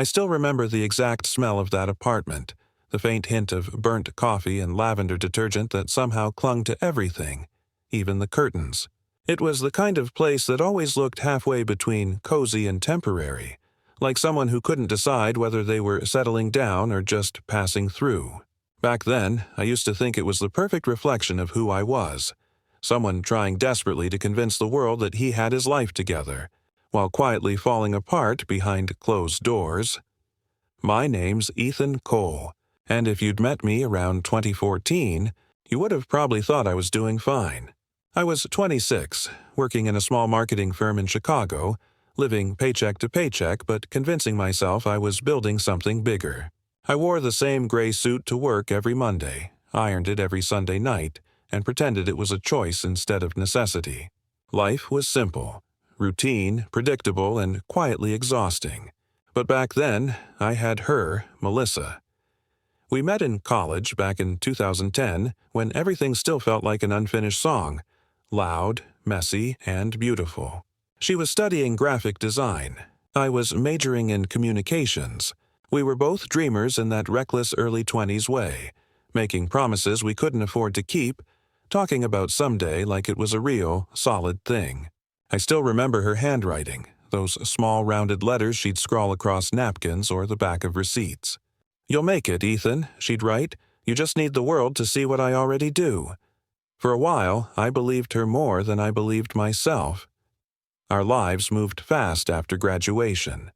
I still remember the exact smell of that apartment, the faint hint of burnt coffee and lavender detergent that somehow clung to everything, even the curtains. It was the kind of place that always looked halfway between cozy and temporary, like someone who couldn't decide whether they were settling down or just passing through. Back then, I used to think it was the perfect reflection of who I was, someone trying desperately to convince the world that he had his life together, while quietly falling apart behind closed doors. My name's Ethan Cole, and if you'd met me around 2014, you would have probably thought I was doing fine. I was 26, working in a small marketing firm in Chicago, living paycheck to paycheck but convincing myself I was building something bigger. I wore the same gray suit to work every Monday, ironed it every Sunday night, and pretended it was a choice instead of necessity. Life was simple, routine, predictable, and quietly exhausting. But back then, I had her, Melissa. We met in college back in 2010 when everything still felt like an unfinished song, loud, messy, and beautiful. She was studying graphic design. I was majoring in communications. We were both dreamers in that reckless early 20s way, making promises we couldn't afford to keep, talking about someday like it was a real, solid thing. I still remember her handwriting, those small rounded letters she'd scrawl across napkins or the back of receipts. "You'll make it, Ethan," she'd write. "You just need the world to see what I already do." For a while, I believed her more than I believed myself. Our lives moved fast after graduation.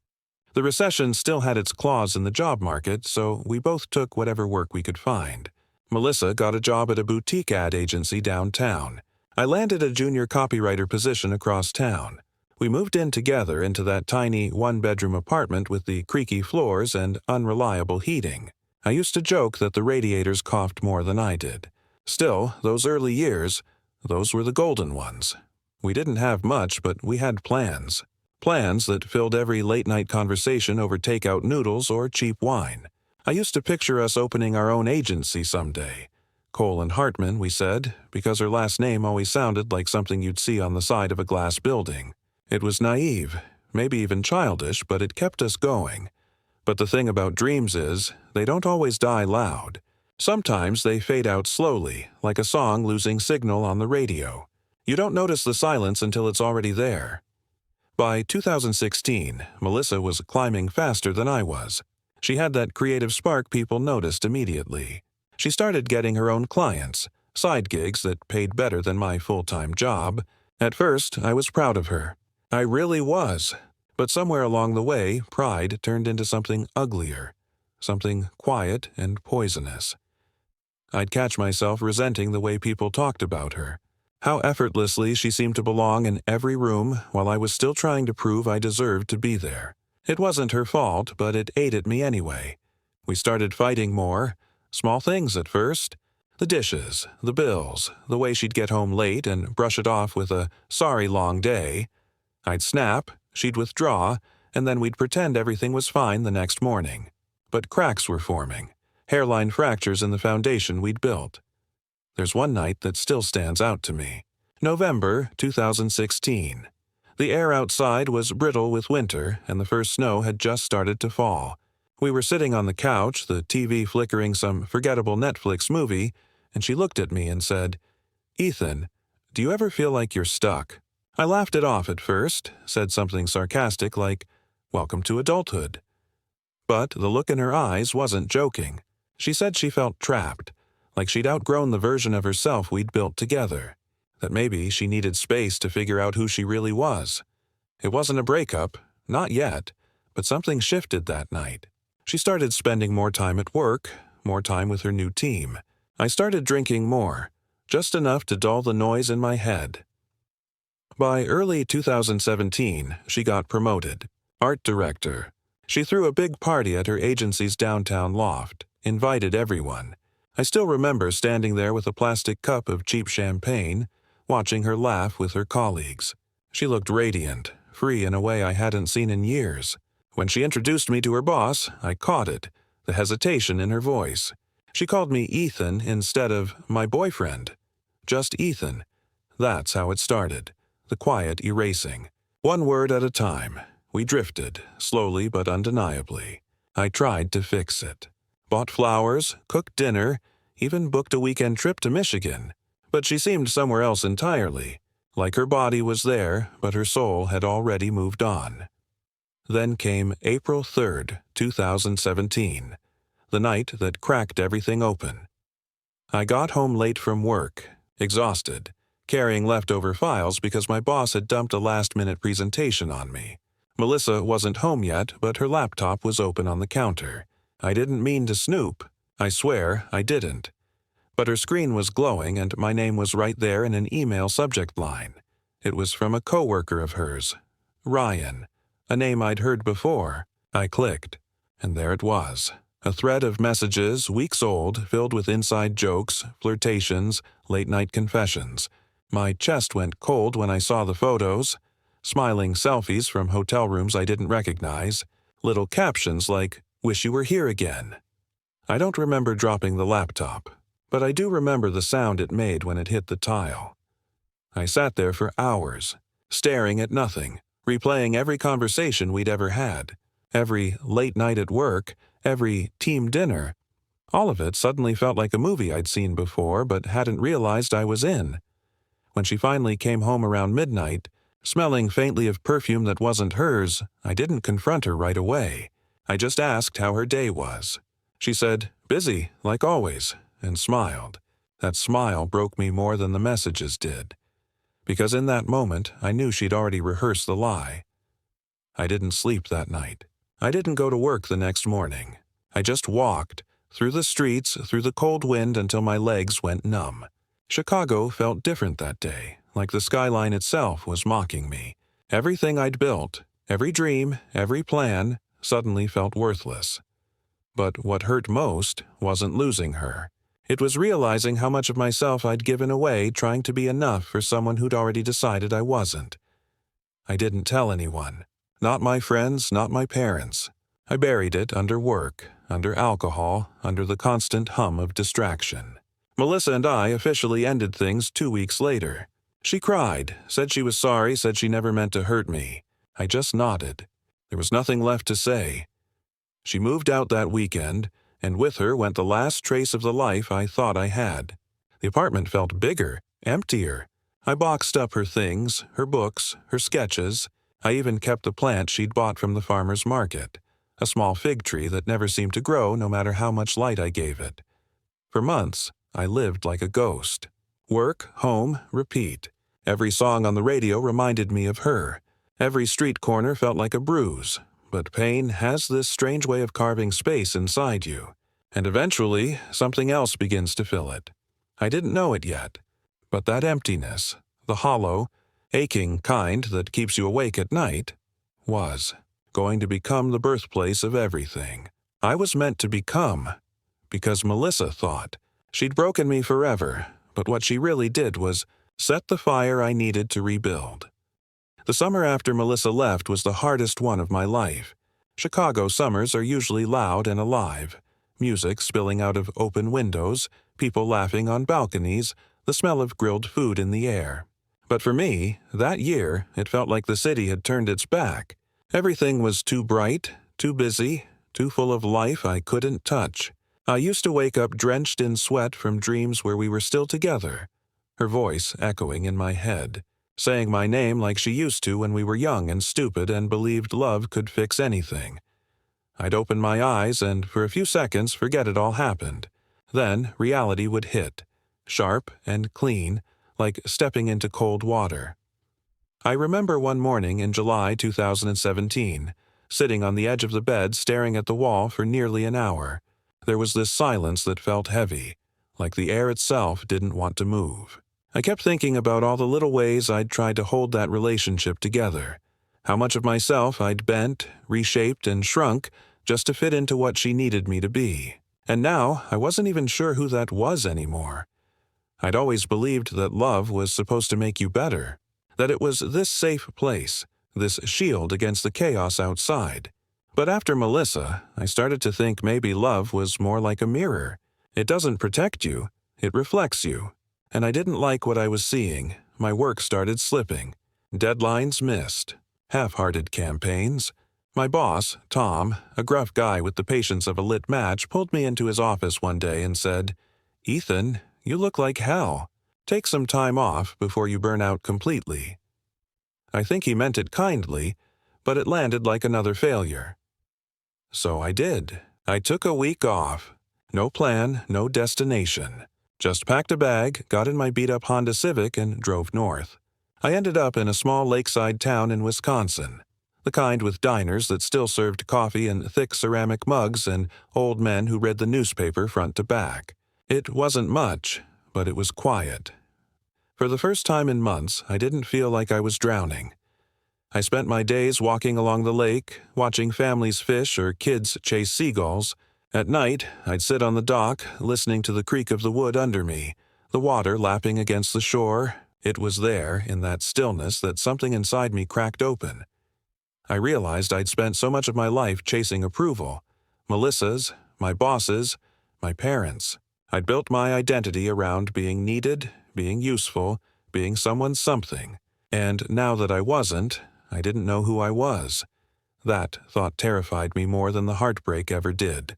The recession still had its claws in the job market, so we both took whatever work we could find. Melissa got a job at a boutique ad agency downtown. I landed a junior copywriter position across town. We moved in together into that tiny one-bedroom apartment with the creaky floors and unreliable heating. I used to joke that the radiators coughed more than I did. Still, those early years, those were the golden ones. We didn't have much, but we had plans. Plans that filled every late-night conversation over takeout noodles or cheap wine. I used to picture us opening our own agency someday. Cole and Hartman, we said, because her last name always sounded like something you'd see on the side of a glass building. It was naive, maybe even childish, but it kept us going. But the thing about dreams is, they don't always die loud. Sometimes they fade out slowly, like a song losing signal on the radio. You don't notice the silence until it's already there. By 2016, Melissa was climbing faster than I was. She had that creative spark people noticed immediately. She started getting her own clients, side gigs that paid better than my full-time job. At first, I was proud of her. I really was. But somewhere along the way, pride turned into something uglier, something quiet and poisonous. I'd catch myself resenting the way people talked about her, how effortlessly she seemed to belong in every room while I was still trying to prove I deserved to be there. It wasn't her fault, but it ate at me anyway. We started fighting more. Small things at first. The dishes, the bills, the way she'd get home late and brush it off with a "sorry, long day." I'd snap, she'd withdraw, and then we'd pretend everything was fine the next morning. But cracks were forming, hairline fractures in the foundation we'd built. There's one night that still stands out to me. November 2016. The air outside was brittle with winter, and the first snow had just started to fall. We were sitting on the couch, the TV flickering some forgettable Netflix movie, and she looked at me and said, "Ethan, do you ever feel like you're stuck?" I laughed it off at first, said something sarcastic like, "Welcome to adulthood." But the look in her eyes wasn't joking. She said she felt trapped, like she'd outgrown the version of herself we'd built together, that maybe she needed space to figure out who she really was. It wasn't a breakup, not yet, but something shifted that night. She started spending more time at work, more time with her new team. I started drinking more, just enough to dull the noise in my head. By early 2017, she got promoted. Art director. She threw a big party at her agency's downtown loft, invited everyone. I still remember standing there with a plastic cup of cheap champagne, watching her laugh with her colleagues. She looked radiant, free in a way I hadn't seen in years. When she introduced me to her boss, I caught it, the hesitation in her voice. She called me Ethan instead of my boyfriend. Just Ethan. That's how it started. The quiet erasing. One word at a time. We drifted, slowly but undeniably. I tried to fix it. Bought flowers, cooked dinner, even booked a weekend trip to Michigan. But she seemed somewhere else entirely. Like her body was there, but her soul had already moved on. Then came April 3rd, 2017, the night that cracked everything open. I got home late from work, exhausted, carrying leftover files because my boss had dumped a last-minute presentation on me. Melissa wasn't home yet, but her laptop was open on the counter. I didn't mean to snoop. I swear I didn't. But her screen was glowing and my name was right there in an email subject line. It was from a coworker of hers, Ryan, a name I'd heard before. I clicked, and there it was. A thread of messages, weeks old, filled with inside jokes, flirtations, late-night confessions. My chest went cold when I saw the photos. Smiling selfies from hotel rooms I didn't recognize. Little captions like, "Wish you were here again." I don't remember dropping the laptop, but I do remember the sound it made when it hit the tile. I sat there for hours, staring at nothing, replaying every conversation we'd ever had, every late night at work, every team dinner. All of it suddenly felt like a movie I'd seen before but hadn't realized I was in. When she finally came home around midnight, smelling faintly of perfume that wasn't hers, I didn't confront her right away. I just asked how her day was. She said, "Busy, like always," and smiled. That smile broke me more than the messages did. Because in that moment, I knew she'd already rehearsed the lie. I didn't sleep that night. I didn't go to work the next morning. I just walked, through the streets, through the cold wind until my legs went numb. Chicago felt different that day, like the skyline itself was mocking me. Everything I'd built, every dream, every plan, suddenly felt worthless. But what hurt most wasn't losing her. It was realizing how much of myself I'd given away trying to be enough for someone who'd already decided I wasn't. I didn't tell anyone. Not my friends, not my parents. I buried it under work, under alcohol, under the constant hum of distraction. Melissa and I officially ended things 2 weeks later. She cried, said she was sorry, said she never meant to hurt me. I just nodded. There was nothing left to say. She moved out that weekend, and with her went the last trace of the life I thought I had. The apartment felt bigger, emptier. I boxed up her things, her books, her sketches. I even kept the plant she'd bought from the farmer's market, a small fig tree that never seemed to grow no matter how much light I gave it. For months, I lived like a ghost. Work, home, repeat. Every song on the radio reminded me of her. Every street corner felt like a bruise. But pain has this strange way of carving space inside you, and eventually something else begins to fill it. I didn't know it yet, but that emptiness, the hollow, aching kind that keeps you awake at night, was going to become the birthplace of everything. I was meant to become, because Melissa thought. She'd broken me forever, but what she really did was set the fire I needed to rebuild. The summer after Melissa left was the hardest one of my life. Chicago summers are usually loud and alive. Music spilling out of open windows, people laughing on balconies, the smell of grilled food in the air. But for me, that year, it felt like the city had turned its back. Everything was too bright, too busy, too full of life I couldn't touch. I used to wake up drenched in sweat from dreams where we were still together, her voice echoing in my head, saying my name like she used to when we were young and stupid and believed love could fix anything. I'd open my eyes and for a few seconds forget it all happened. Then reality would hit, sharp and clean, like stepping into cold water. I remember one morning in July 2017, sitting on the edge of the bed staring at the wall for nearly an hour. There was this silence that felt heavy, like the air itself didn't want to move. I kept thinking about all the little ways I'd tried to hold that relationship together, how much of myself I'd bent, reshaped, and shrunk just to fit into what she needed me to be. And now I wasn't even sure who that was anymore. I'd always believed that love was supposed to make you better, that it was this safe place, this shield against the chaos outside. But after Melissa, I started to think maybe love was more like a mirror. It doesn't protect you, it reflects you. And I didn't like what I was seeing. My work started slipping. Deadlines missed. half-hearted campaigns. My boss, Tom, a gruff guy with the patience of a lit match, pulled me into his office one day and said, "Ethan, you look like hell. Take some time off before you burn out completely." I think he meant it kindly, but it landed like another failure. So I did. I took a week off. No plan, no destination. Just packed a bag, got in my beat-up Honda Civic, and drove north. I ended up in a small lakeside town in Wisconsin, the kind with diners that still served coffee in thick ceramic mugs and old men who read the newspaper front to back. It wasn't much, but it was quiet. For the first time in months, I didn't feel like I was drowning. I spent my days walking along the lake, watching families fish or kids chase seagulls. At night, I'd sit on the dock, listening to the creak of the wood under me, the water lapping against the shore. It was there, in that stillness, that something inside me cracked open. I realized I'd spent so much of my life chasing approval. Melissa's, my boss's, my parents'. I'd built my identity around being needed, being useful, being someone's something. And now that I wasn't, I didn't know who I was. That thought terrified me more than the heartbreak ever did.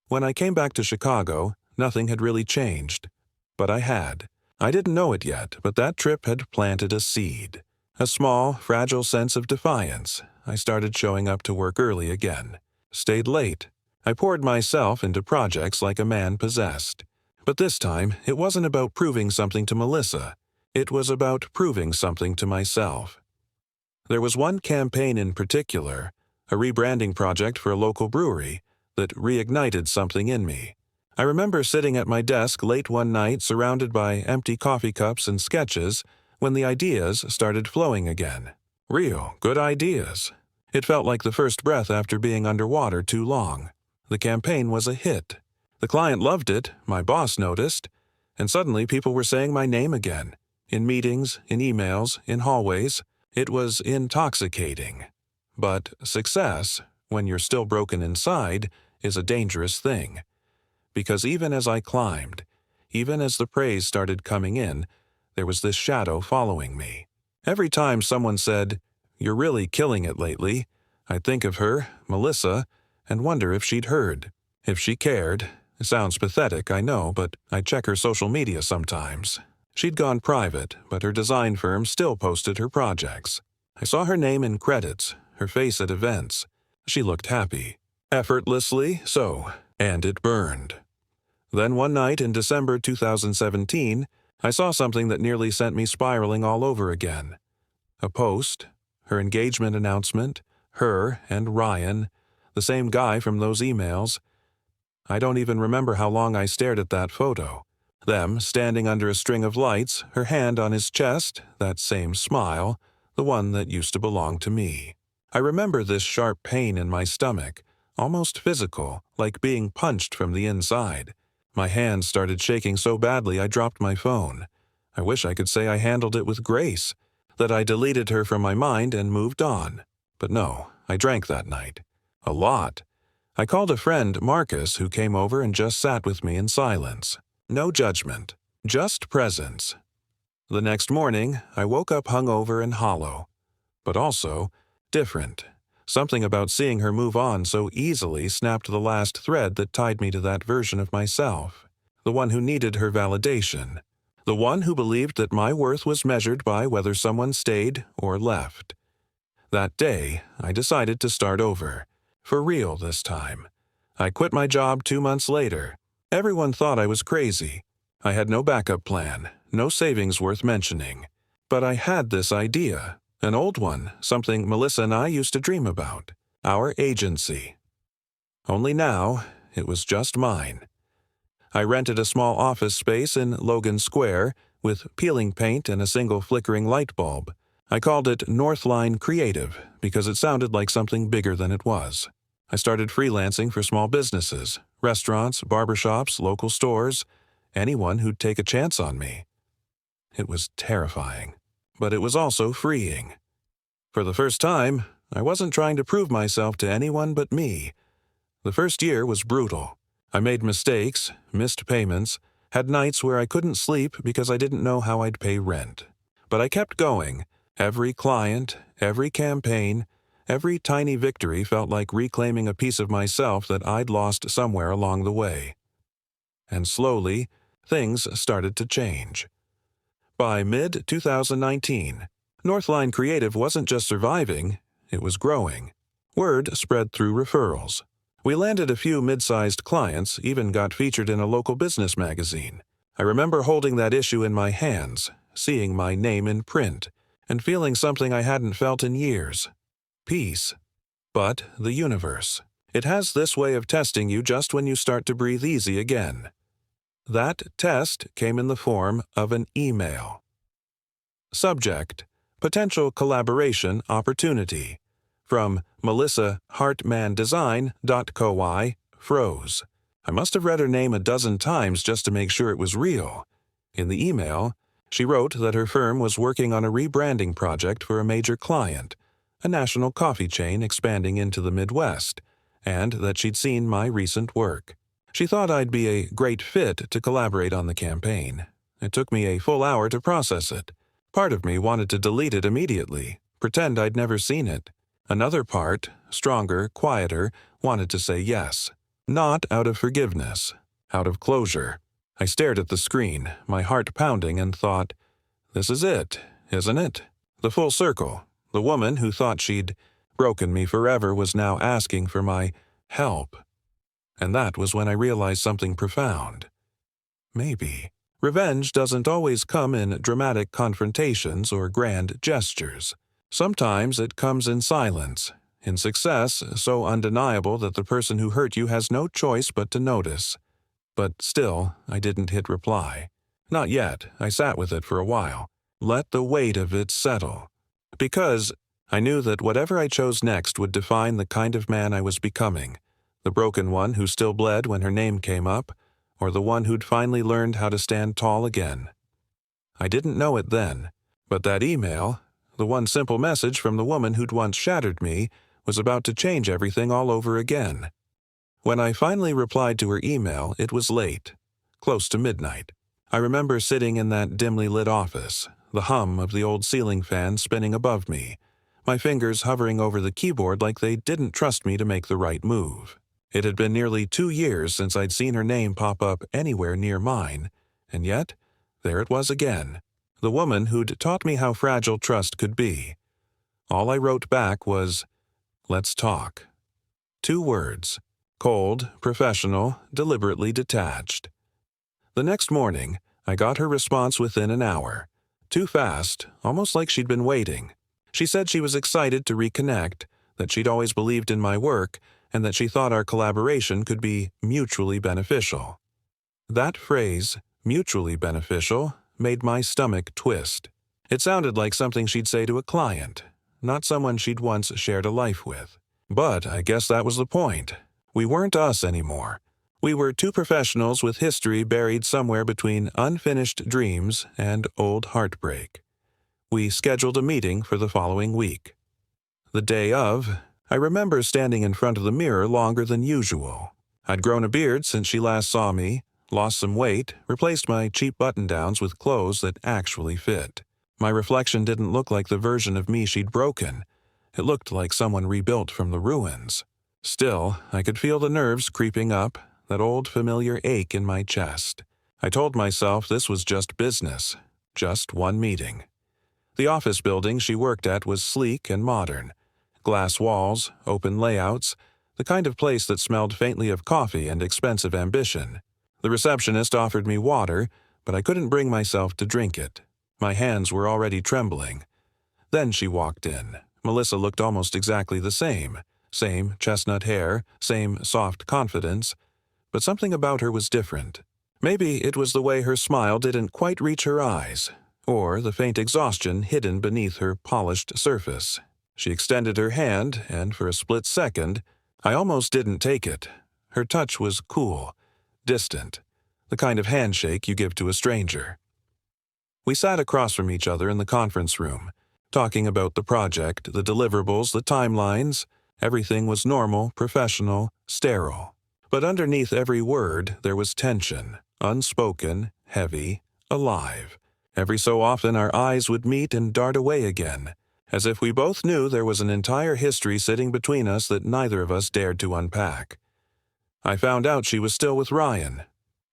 When I came back to Chicago, nothing had really changed. But I had. I didn't know it yet, but that trip had planted a seed. A small, fragile sense of defiance. I started showing up to work early again. Stayed late. I poured myself into projects like a man possessed. But this time, it wasn't about proving something to Melissa. It was about proving something to myself. There was one campaign in particular, a rebranding project for a local brewery, that reignited something in me. I remember sitting at my desk late one night surrounded by empty coffee cups and sketches when the ideas started flowing again. Real, good ideas. It felt like the first breath after being underwater too long. The campaign was a hit. The client loved it, my boss noticed, and suddenly people were saying my name again. In meetings, in emails, in hallways. It was intoxicating. But success, when you're still broken inside, is a dangerous thing. Because even as I climbed, even as the praise started coming in, there was this shadow following me. Every time someone said, "You're really killing it lately," I'd think of her, Melissa, and wonder if she'd heard, if she cared. It sounds pathetic, I know, but I'd check her social media sometimes. She'd gone private, but her design firm still posted her projects. I saw her name in credits, her face at events. She looked happy. Effortlessly so, and it burned. Then one night in December 2017, I saw something that nearly sent me spiraling all over again. A post, her engagement announcement, her and Ryan, the same guy from those emails. I don't even remember how long I stared at that photo. Them standing under a string of lights, her hand on his chest, that same smile, the one that used to belong to me. I remember this sharp pain in my stomach, almost physical, like being punched from the inside. My hands started shaking so badly I dropped my phone. I wish I could say I handled it with grace, that I deleted her from my mind and moved on. But no, I drank that night. A lot. I called a friend, Marcus, who came over and just sat with me in silence. No judgment, just presence. The next morning, I woke up hungover and hollow, but also different. Something about seeing her move on so easily snapped the last thread that tied me to that version of myself, the one who needed her validation, the one who believed that my worth was measured by whether someone stayed or left. That day, I decided to start over, for real this time. I quit my job 2 months later. Everyone thought I was crazy. I had no backup plan, no savings worth mentioning. But I had this idea, an old one, something Melissa and I used to dream about, our agency. Only now, it was just mine. I rented a small office space in Logan Square with peeling paint and a single flickering light bulb. I called it Northline Creative because it sounded like something bigger than it was. I started freelancing for small businesses, restaurants, barbershops, local stores, anyone who'd take a chance on me. It was terrifying, but it was also freeing. For the first time, I wasn't trying to prove myself to anyone but me. The first year was brutal. I made mistakes, missed payments, had nights where I couldn't sleep because I didn't know how I'd pay rent. But I kept going. Every client, Every campaign, every tiny victory felt like reclaiming a piece of myself that I'd lost somewhere along the way. And slowly, things started to change. By mid-2019, Northline Creative wasn't just surviving, it was growing. Word spread through referrals. We landed a few mid-sized clients, even got featured in a local business magazine. I remember holding that issue in my hands, seeing my name in print, and feeling something I hadn't felt in years. Peace. But the universe. It has this way of testing you just when you start to breathe easy again. That test came in the form of an email. Subject: Potential Collaboration Opportunity. From Melissa Hartmandesign.co.I, Froze. I must have read her name a dozen times just to make sure it was real. In the email, she wrote that her firm was working on a rebranding project for a major client, a national coffee chain expanding into the Midwest, and that she'd seen my recent work. She thought I'd be a great fit to collaborate on the campaign. It took me a full hour to process it. Part of me wanted to delete it immediately, pretend I'd never seen it. Another part, stronger, quieter, wanted to say yes. Not out of forgiveness, out of closure. I stared at the screen, my heart pounding, and thought, this is it, isn't it? The full circle. The woman who thought she'd broken me forever was now asking for my help. And that was when I realized something profound. Maybe revenge doesn't always come in dramatic confrontations or grand gestures. Sometimes it comes in silence, in success so undeniable that the person who hurt you has no choice but to notice. But still, I didn't hit reply. Not yet. I sat with it for a while. Let the weight of it settle. Because I knew that whatever I chose next would define the kind of man I was becoming. The broken one who still bled when her name came up, or the one who'd finally learned how to stand tall again. I didn't know it then, but that email, the one simple message from the woman who'd once shattered me, was about to change everything all over again. When I finally replied to her email, it was late, close to midnight. I remember sitting in that dimly lit office, the hum of the old ceiling fan spinning above me, my fingers hovering over the keyboard like they didn't trust me to make the right move. It had been nearly 2 years since I'd seen her name pop up anywhere near mine, and yet, there it was again, the woman who'd taught me how fragile trust could be. All I wrote back was, "Let's talk." 2 words. Cold, professional, deliberately detached. The next morning, I got her response within an hour. Too fast, almost like she'd been waiting. She said she was excited to reconnect, that she'd always believed in my work, and that she thought our collaboration could be mutually beneficial. That phrase, mutually beneficial, made my stomach twist. It sounded like something she'd say to a client, not someone she'd once shared a life with. But I guess that was the point. We weren't us anymore. We were 2 professionals with history buried somewhere between unfinished dreams and old heartbreak. We scheduled a meeting for the following week. The day of, I remember standing in front of the mirror longer than usual. I'd grown a beard since she last saw me, lost some weight, replaced my cheap button-downs with clothes that actually fit. My reflection didn't look like the version of me she'd broken. It looked like someone rebuilt from the ruins. Still, I could feel the nerves creeping up, that old familiar ache in my chest. I told myself this was just business, just one meeting. The office building she worked at was sleek and modern. Glass walls, open layouts, the kind of place that smelled faintly of coffee and expensive ambition. The receptionist offered me water, but I couldn't bring myself to drink it. My hands were already trembling. Then she walked in. Melissa looked almost exactly the same. Same chestnut hair, same soft confidence, but something about her was different. Maybe it was the way her smile didn't quite reach her eyes, or the faint exhaustion hidden beneath her polished surface. She extended her hand, and for a split second, I almost didn't take it. Her touch was cool, distant, the kind of handshake you give to a stranger. We sat across from each other in the conference room, talking about the project, the deliverables, the timelines. Everything was normal, professional, sterile. But underneath every word, there was tension, unspoken, heavy, alive. Every so often our eyes would meet and dart away again, as if we both knew there was an entire history sitting between us that neither of us dared to unpack. I found out she was still with Ryan.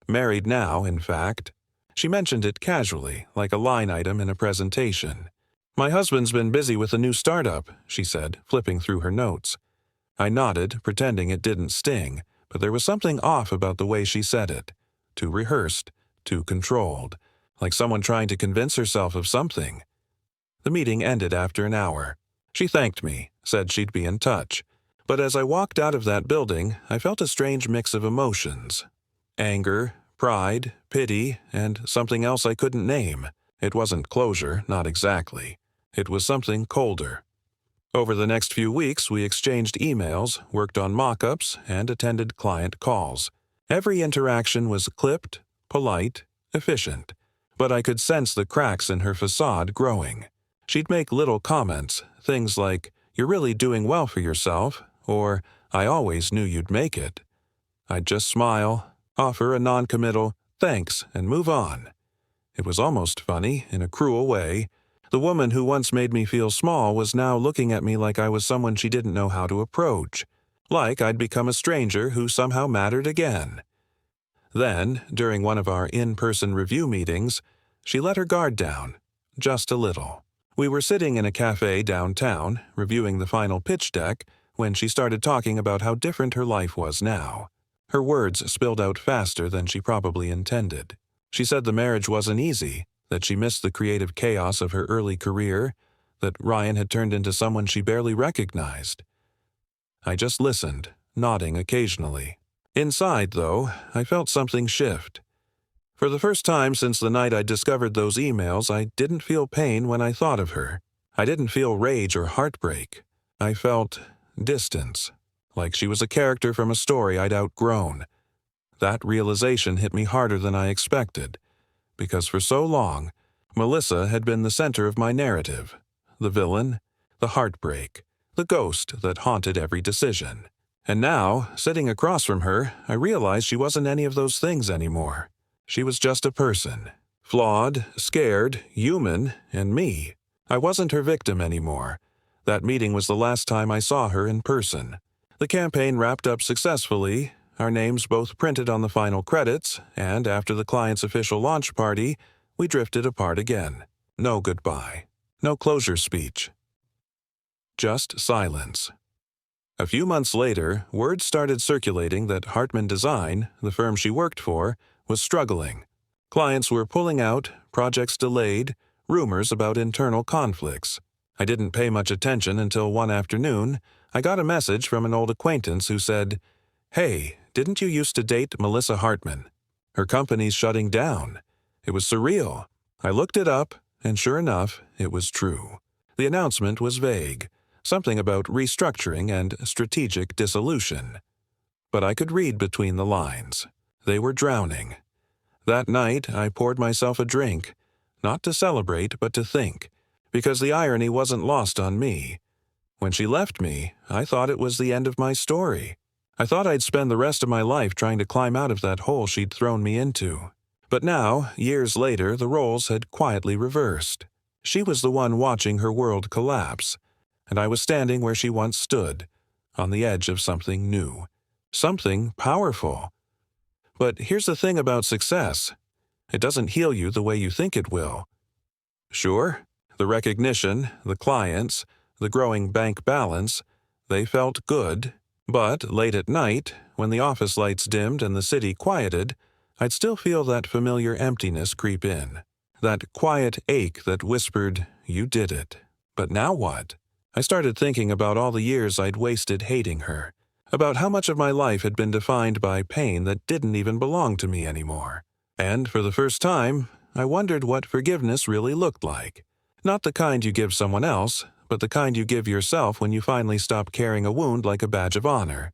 Married now, in fact. She mentioned it casually, like a line item in a presentation. "My husband's been busy with a new startup," she said, flipping through her notes. I nodded, pretending it didn't sting, but there was something off about the way she said it. Too rehearsed, too controlled, like someone trying to convince herself of something. The meeting ended after an hour. She thanked me, said she'd be in touch. But as I walked out of that building, I felt a strange mix of emotions. Anger, pride, pity, and something else I couldn't name. It wasn't closure, not exactly. It was something colder. Over the next few weeks, we exchanged emails, worked on mock-ups, and attended client calls. Every interaction was clipped, polite, efficient. But I could sense the cracks in her facade growing. She'd make little comments, things like, "You're really doing well for yourself," or, "I always knew you'd make it." I'd just smile, offer a non-committal "thanks," and move on. It was almost funny, in a cruel way. The woman who once made me feel small was now looking at me like I was someone she didn't know how to approach. Like I'd become a stranger who somehow mattered again. Then, during one of our in-person review meetings, she let her guard down, just a little. We were sitting in a cafe downtown, reviewing the final pitch deck, when she started talking about how different her life was now. Her words spilled out faster than she probably intended. She said the marriage wasn't easy, that she missed the creative chaos of her early career, that Ryan had turned into someone she barely recognized. I just listened, nodding occasionally. Inside, though, I felt something shift. For the first time since the night I discovered those emails, I didn't feel pain when I thought of her. I didn't feel rage or heartbreak. I felt distance, like she was a character from a story I'd outgrown. That realization hit me harder than I expected, because for so long, Melissa had been the center of my narrative, the villain, the heartbreak, the ghost that haunted every decision. And now, sitting across from her, I realized she wasn't any of those things anymore. She was just a person, flawed, scared, human, and me. I wasn't her victim anymore. That meeting was the last time I saw her in person. The campaign wrapped up successfully, our names both printed on the final credits, and after the client's official launch party, we drifted apart again. No goodbye. No closure speech. Just silence. A few months later, word started circulating that Hartman Design, the firm she worked for, was struggling. Clients were pulling out, projects delayed, rumors about internal conflicts. I didn't pay much attention until one afternoon, I got a message from an old acquaintance who said, "Hey, didn't you used to date Melissa Hartman? Her company's shutting down." It was surreal. I looked it up, and sure enough, it was true. The announcement was vague, something about restructuring and strategic dissolution. But I could read between the lines. They were drowning. That night, I poured myself a drink, not to celebrate, but to think, because the irony wasn't lost on me. When she left me, I thought it was the end of my story. I thought I'd spend the rest of my life trying to climb out of that hole she'd thrown me into. But now, years later, the roles had quietly reversed. She was the one watching her world collapse, and I was standing where she once stood, on the edge of something new, something powerful. But here's the thing about success. It doesn't heal you the way you think it will. Sure, the recognition, the clients, the growing bank balance, they felt good. But late at night, when the office lights dimmed and the city quieted, I'd still feel that familiar emptiness creep in. That quiet ache that whispered, "You did it. But now what?" I started thinking about all the years I'd wasted hating her, about how much of my life had been defined by pain that didn't even belong to me anymore. And for the first time, I wondered what forgiveness really looked like. Not the kind you give someone else, but the kind you give yourself when you finally stop carrying a wound like a badge of honor.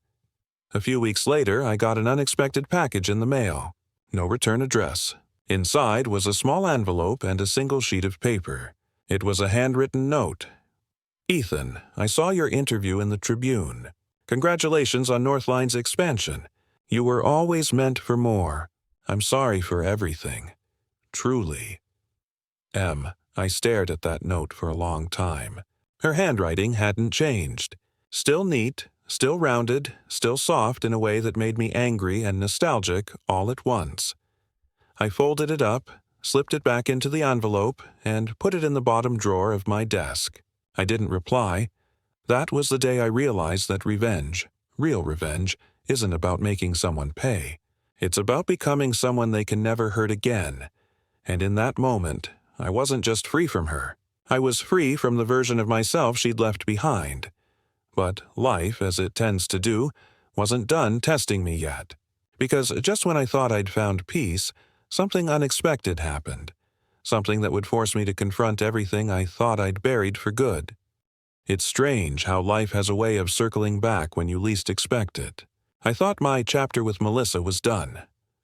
A few weeks later, I got an unexpected package in the mail. No return address. Inside was a small envelope and a single sheet of paper. It was a handwritten note. "Ethan, I saw your interview in the Tribune. Congratulations on Northline's expansion. You were always meant for more. I'm sorry for everything. Truly." I stared at that note for a long time. Her handwriting hadn't changed. Still neat, still rounded, still soft in a way that made me angry and nostalgic all at once. I folded it up, slipped it back into the envelope, and put it in the bottom drawer of my desk. I didn't reply. That was the day I realized that revenge, real revenge, isn't about making someone pay. It's about becoming someone they can never hurt again. And in that moment, I wasn't just free from her. I was free from the version of myself she'd left behind. But life, as it tends to do, wasn't done testing me yet. Because just when I thought I'd found peace, something unexpected happened. Something that would force me to confront everything I thought I'd buried for good. It's strange how life has a way of circling back when you least expect it. I thought my chapter with Melissa was done.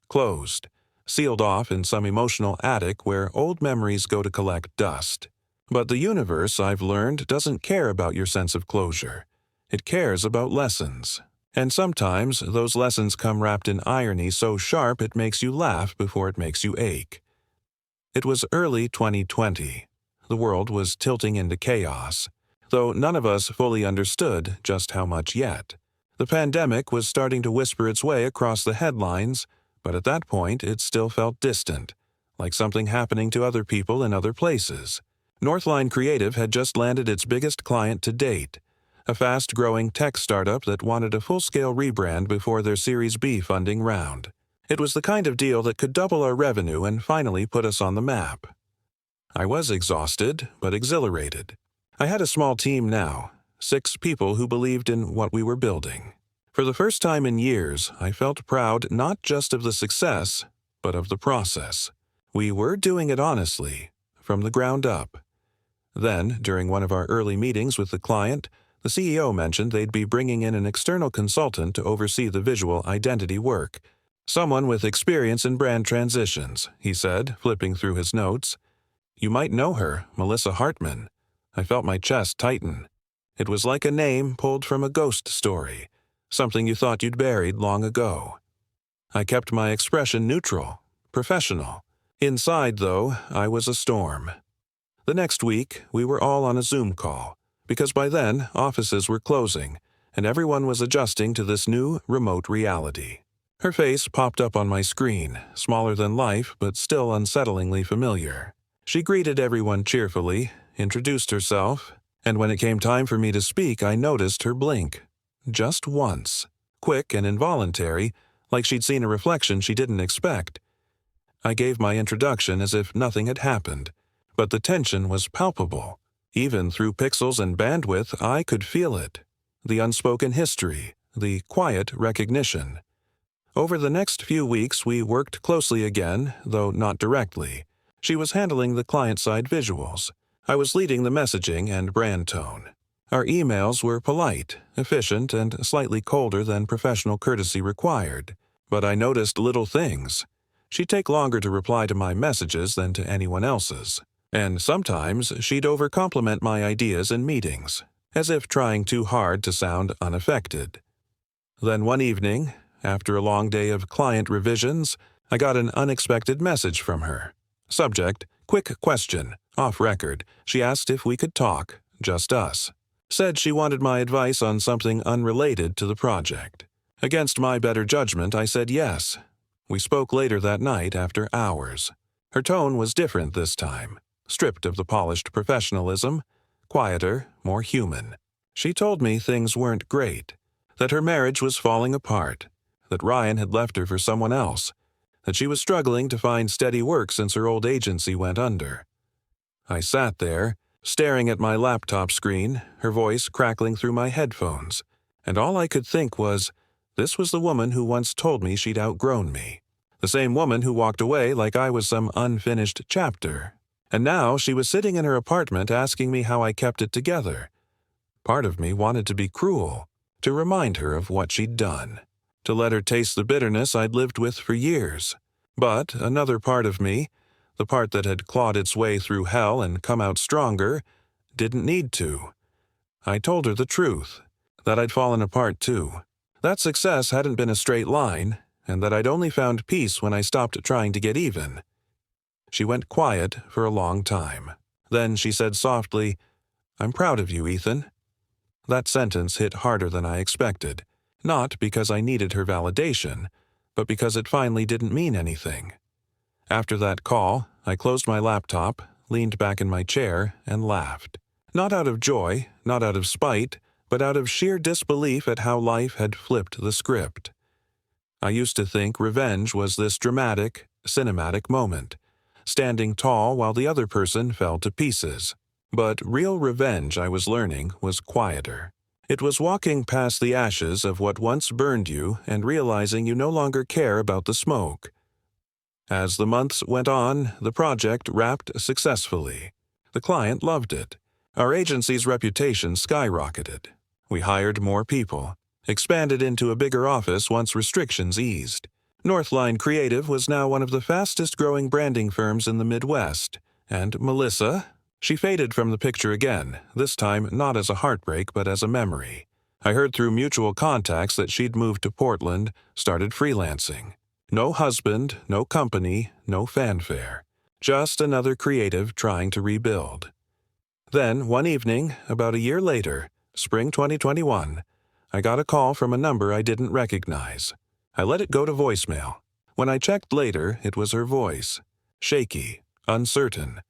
Closed. Sealed off in some emotional attic where old memories go to collect dust. But the universe, I've learned, doesn't care about your sense of closure. It cares about lessons. And sometimes those lessons come wrapped in irony so sharp it makes you laugh before it makes you ache. It was early 2020. The world was tilting into chaos, though none of us fully understood just how much yet. The pandemic was starting to whisper its way across the headlines, but at that point it still felt distant, like something happening to other people in other places. Northline Creative had just landed its biggest client to date, a fast-growing tech startup that wanted a full-scale rebrand before their Series B funding round. It was the kind of deal that could double our revenue and finally put us on the map. I was exhausted, but exhilarated. I had a small team now, 6 people who believed in what we were building. For the first time in years, I felt proud not just of the success, but of the process. We were doing it honestly, from the ground up. Then, during one of our early meetings with the client, the CEO mentioned they'd be bringing in an external consultant to oversee the visual identity work. Someone with experience in brand transitions, he said, flipping through his notes. You might know her, Melissa Hartman. I felt my chest tighten. It was like a name pulled from a ghost story, something you thought you'd buried long ago. I kept my expression neutral, professional. Inside, though, I was a storm. The next week, we were all on a Zoom call, because by then, offices were closing, and everyone was adjusting to this new, remote reality. Her face popped up on my screen, smaller than life, but still unsettlingly familiar. She greeted everyone cheerfully, introduced herself, and when it came time for me to speak, I noticed her blink. Just once. Quick and involuntary, like she'd seen a reflection she didn't expect. I gave my introduction as if nothing had happened, but the tension was palpable. Even through pixels and bandwidth, I could feel it. The unspoken history, the quiet recognition. Over the next few weeks, we worked closely again, though not directly. She was handling the client-side visuals. I was leading the messaging and brand tone. Our emails were polite, efficient, and slightly colder than professional courtesy required. But I noticed little things. She'd take longer to reply to my messages than to anyone else's. And sometimes she'd overcompliment my ideas in meetings, as if trying too hard to sound unaffected. Then one evening, after a long day of client revisions, I got an unexpected message from her. Subject, quick question, off record. She asked if we could talk, just us. Said she wanted my advice on something unrelated to the project. Against my better judgment, I said yes. We spoke later that night after hours. Her tone was different this time. Stripped of the polished professionalism, quieter, more human. She told me things weren't great, that her marriage was falling apart, that Ryan had left her for someone else, that she was struggling to find steady work since her old agency went under. I sat there, staring at my laptop screen, her voice crackling through my headphones, and all I could think was, this was the woman who once told me she'd outgrown me. The same woman who walked away like I was some unfinished chapter. And now she was sitting in her apartment asking me how I kept it together. Part of me wanted to be cruel, to remind her of what she'd done, to let her taste the bitterness I'd lived with for years. But another part of me, the part that had clawed its way through hell and come out stronger, didn't need to. I told her the truth, that I'd fallen apart too, that success hadn't been a straight line, and that I'd only found peace when I stopped trying to get even. She went quiet for a long time. Then she said softly, I'm proud of you, Ethan." That sentence hit harder than I expected, not because I needed her validation, but because it finally didn't mean anything. After that call, I closed my laptop, leaned back in my chair, and laughed. Not out of joy, not out of spite, but out of sheer disbelief at how life had flipped the script. I used to think revenge was this dramatic, cinematic moment, standing tall while the other person fell to pieces. But real revenge, I was learning, was quieter. It was walking past the ashes of what once burned you and realizing you no longer care about the smoke. As the months went on, the project wrapped successfully. The client loved it. Our agency's reputation skyrocketed. We hired more people, expanded into a bigger office once restrictions eased. Northline Creative was now one of the fastest-growing branding firms in the Midwest, and Melissa, she faded from the picture again, this time not as a heartbreak but as a memory. I heard through mutual contacts that she'd moved to Portland, started freelancing. No husband, no company, no fanfare. Just another creative trying to rebuild. Then, one evening, about a year later, spring 2021, I got a call from a number I didn't recognize. I let it go to voicemail. When I checked later, it was her voice. Shaky, uncertain.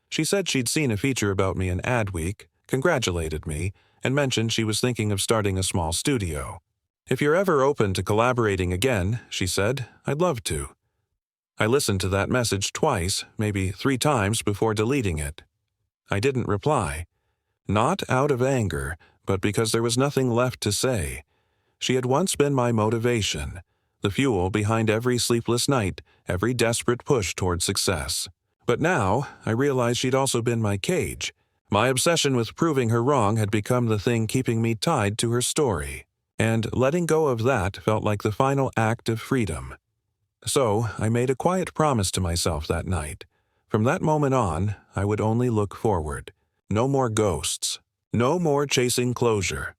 She said she'd seen a feature about me in Adweek, congratulated me, and mentioned she was thinking of starting a small studio. "If you're ever open to collaborating again," she said, "I'd love to." I listened to that message twice, maybe 3 times before deleting it. I didn't reply. Not out of anger, but because there was nothing left to say. She had once been my motivation, the fuel behind every sleepless night, every desperate push toward success. But now, I realized she'd also been my cage. My obsession with proving her wrong had become the thing keeping me tied to her story. And letting go of that felt like the final act of freedom. So, I made a quiet promise to myself that night. From that moment on, I would only look forward. No more ghosts. No more chasing closure.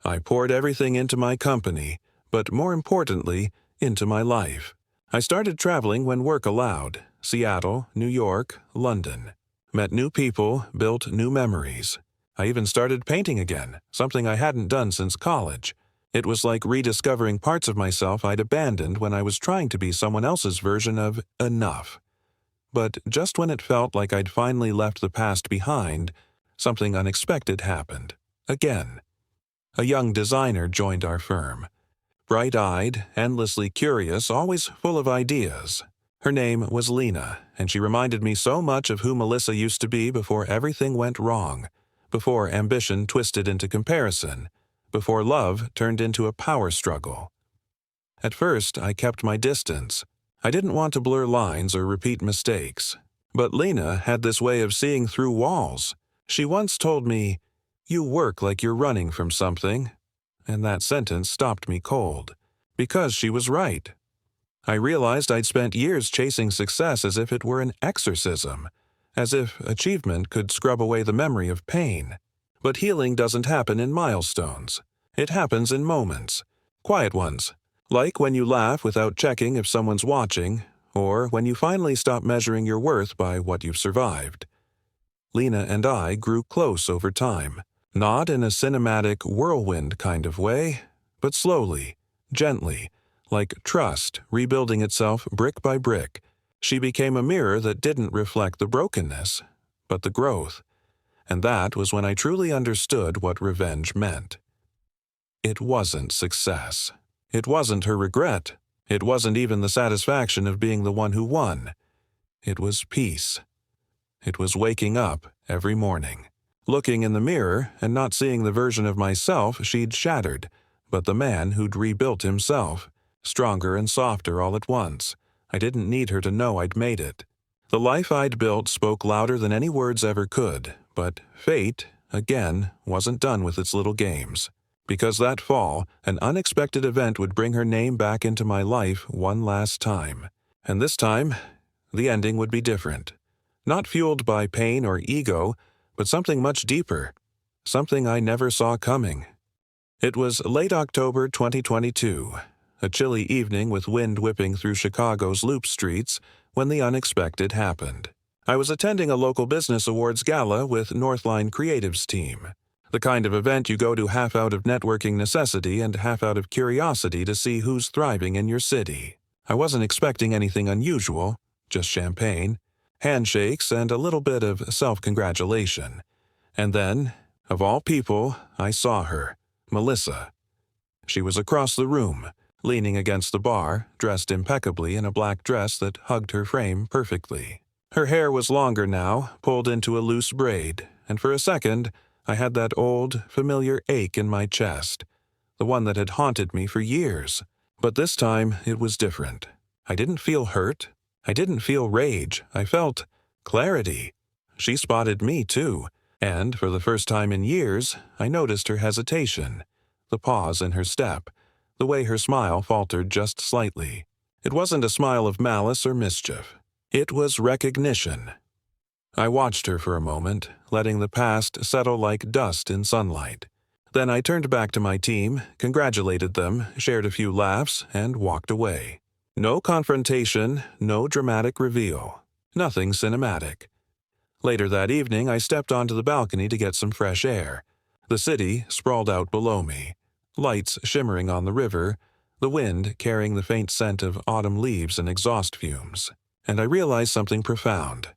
I poured everything into my company, but more importantly, into my life. I started traveling when work allowed. Seattle, New York, London. Met new people, built new memories. I even started painting again, something I hadn't done since college. It was like rediscovering parts of myself I'd abandoned when I was trying to be someone else's version of enough. But just when it felt like I'd finally left the past behind, something unexpected happened. Again. A young designer joined our firm. Bright-eyed, endlessly curious, always full of ideas. Her name was Lena, and she reminded me so much of who Melissa used to be before everything went wrong, before ambition twisted into comparison, before love turned into a power struggle. At first, I kept my distance. I didn't want to blur lines or repeat mistakes. But Lena had this way of seeing through walls. She once told me, "You work like you're running from something." And that sentence stopped me cold. Because she was right. I realized I'd spent years chasing success as if it were an exorcism, as if achievement could scrub away the memory of pain. But healing doesn't happen in milestones. It happens in moments. Quiet ones. Like when you laugh without checking if someone's watching, or when you finally stop measuring your worth by what you've survived. Lena and I grew close over time. Not in a cinematic whirlwind kind of way, but slowly, gently, like trust rebuilding itself brick by brick. She became a mirror that didn't reflect the brokenness, but the growth. And that was when I truly understood what revenge meant. It wasn't success. It wasn't her regret. It wasn't even the satisfaction of being the one who won. It was peace. It was waking up every morning, looking in the mirror and not seeing the version of myself she'd shattered, but the man who'd rebuilt himself, stronger and softer all at once. I didn't need her to know I'd made it. The life I'd built spoke louder than any words ever could, but fate, again, wasn't done with its little games. Because that fall, an unexpected event would bring her name back into my life one last time. And this time, the ending would be different. Not fueled by pain or ego, but something much deeper. Something I never saw coming. It was late October 2022, a chilly evening with wind whipping through Chicago's loop streets, when the unexpected happened. I was attending a local business awards gala with Northline Creative's team. The kind of event you go to half out of networking necessity and half out of curiosity to see who's thriving in your city. I wasn't expecting anything unusual, just champagne, handshakes, and a little bit of self-congratulation. And then, of all people, I saw her, Melissa. She was across the room, leaning against the bar, dressed impeccably in a black dress that hugged her frame perfectly. Her hair was longer now, pulled into a loose braid, and for a second, I had that old, familiar ache in my chest, the one that had haunted me for years. But this time, it was different. I didn't feel hurt. I didn't feel rage. I felt clarity. She spotted me, too, and for the first time in years, I noticed her hesitation, the pause in her step, the way her smile faltered just slightly. It wasn't a smile of malice or mischief. It was recognition. I watched her for a moment, letting the past settle like dust in sunlight. Then I turned back to my team, congratulated them, shared a few laughs, and walked away. No confrontation, no dramatic reveal. Nothing cinematic. Later that evening, I stepped onto the balcony to get some fresh air. The city sprawled out below me, lights shimmering on the river, the wind carrying the faint scent of autumn leaves and exhaust fumes. And I realized something profound.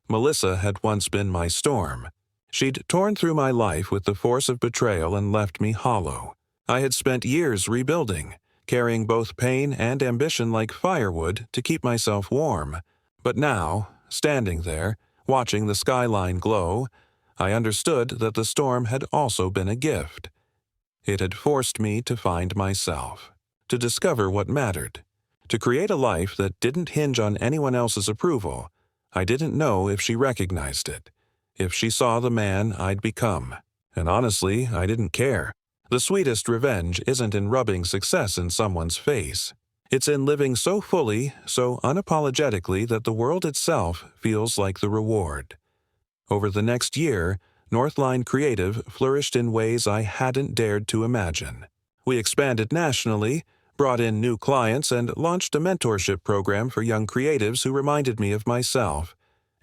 Melissa had once been my storm. She'd torn through my life with the force of betrayal and left me hollow. I had spent years rebuilding, carrying both pain and ambition like firewood to keep myself warm. But now, standing there, watching the skyline glow, I understood that the storm had also been a gift. It had forced me to find myself, to discover what mattered, to create a life that didn't hinge on anyone else's approval. I didn't know if she recognized it, if she saw the man I'd become. And honestly, I didn't care. The sweetest revenge isn't in rubbing success in someone's face. It's in living so fully, so unapologetically that the world itself feels like the reward. Over the next year, Northline Creative flourished in ways I hadn't dared to imagine. We expanded nationally, brought in new clients, and launched a mentorship program for young creatives who reminded me of myself.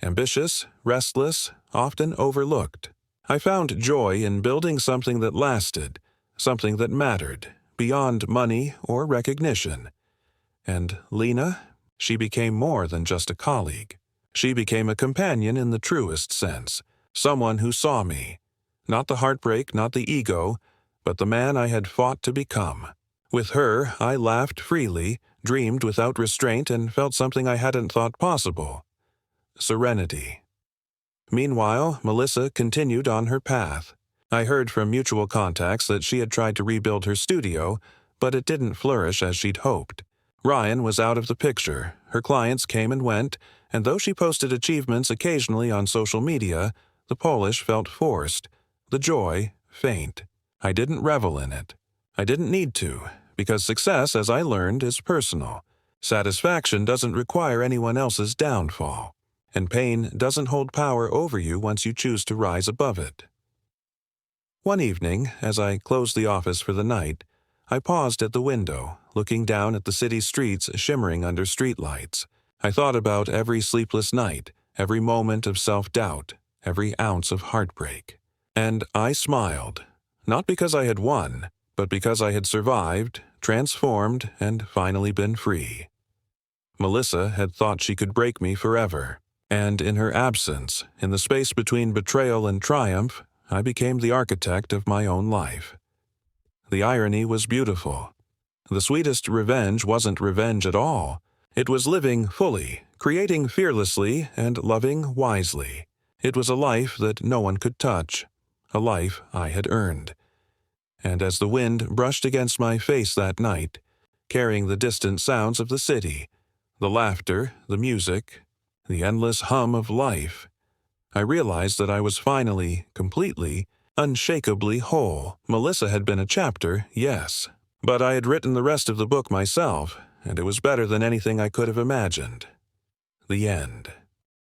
Ambitious, restless, often overlooked. I found joy in building something that lasted, something that mattered, beyond money or recognition. And Lena, she became more than just a colleague. She became a companion in the truest sense, someone who saw me. Not the heartbreak, not the ego, but the man I had fought to become. With her, I laughed freely, dreamed without restraint, and felt something I hadn't thought possible. Serenity. Meanwhile, Melissa continued on her path. I heard from mutual contacts that she had tried to rebuild her studio, but it didn't flourish as she'd hoped. Ryan was out of the picture, her clients came and went, and though she posted achievements occasionally on social media, the polish felt forced, the joy faint. I didn't revel in it. I didn't need to, because success, as I learned, is personal. Satisfaction doesn't require anyone else's downfall, and pain doesn't hold power over you once you choose to rise above it. One evening, as I closed the office for the night, I paused at the window, looking down at the city streets shimmering under streetlights. I thought about every sleepless night, every moment of self-doubt, every ounce of heartbreak. And I smiled, not because I had won, but because I had survived, transformed, and finally been free. Melissa had thought she could break me forever, and in her absence, in the space between betrayal and triumph, I became the architect of my own life. The irony was beautiful. The sweetest revenge wasn't revenge at all. It was living fully, creating fearlessly, and loving wisely. It was a life that no one could touch, a life I had earned. And as the wind brushed against my face that night, carrying the distant sounds of the city, the laughter, the music, the endless hum of life, I realized that I was finally, completely, unshakably whole. Melissa had been a chapter, yes, but I had written the rest of the book myself, and it was better than anything I could have imagined. The end.